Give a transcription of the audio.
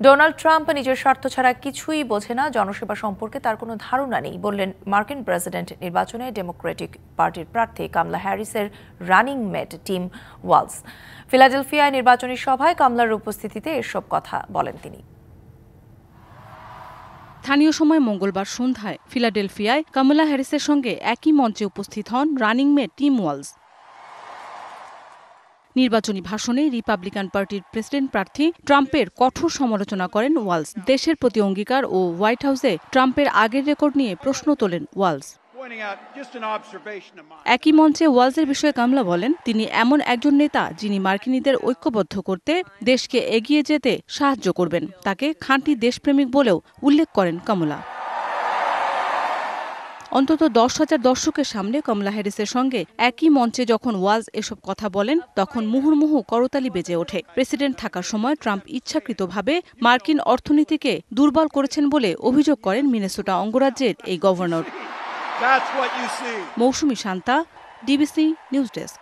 Donald Trump নিজের স্বার্থ ছাড়া কিছুই বোঝে না, জনসেবা সম্পর্কে তার কোনো ধারণা নেই বললেন মার্কিন প্রেসিডেন্ট নির্বাচনে ডেমোক্রেটিক পার্টির প্রার্থী কামলা হ্যারিসের রানিং মেট টিম ওয়ালস। ফিলাডেলফিয়ায় নির্বাচনী সভায় কামলার উপস্থিতিতে এসব কথা বলেন তিনি। স্থানীয় সময় মঙ্গলবার সন্ধ্যায় ফিলাডেলফিয়ায় কামালা হ্যারিসের সঙ্গে একই মঞ্চে উপস্থিত হন রানিং মেট টিম ওয়ালস। নির্বাচনী ভাষণে রিপাবলিকান পার্টির প্রেসিডেন্ট প্রার্থী ট্রাম্পের কঠোর সমালোচনা করেন ওয়ালস। দেশের প্রতি অঙ্গীকার ও হোয়াইট হাউসে ট্রাম্পের আগের রেকর্ড নিয়ে প্রশ্ন তোলেন ওয়ালস। একই মঞ্চে ওয়ালসের বিষয়ে কামলা বলেন, তিনি এমন একজন নেতা যিনি মার্কিনীদের ঐক্যবদ্ধ করতে, দেশকে এগিয়ে যেতে সাহায্য করবেন। তাকে খাঁটি দেশপ্রেমিক বলেও উল্লেখ করেন কামলা। অন্তত 10,000 দর্শকের সামনে কামলা হ্যারিসের সঙ্গে একই মঞ্চে যখন ওয়ালস এসব কথা বলেন, তখন মুহুর্মুহু করতালি বেজে ওঠে। প্রেসিডেন্ট থাকার সময় ট্রাম্প ইচ্ছাকৃতভাবে মার্কিন অর্থনীতিকে দুর্বল করেছেন বলে অভিযোগ করেন মিনেসোটা অঙ্গরাজ্যের এই গভর্নর। মৌসুমী শান্তা, ডিবিসি নিউজ ডেস্ক।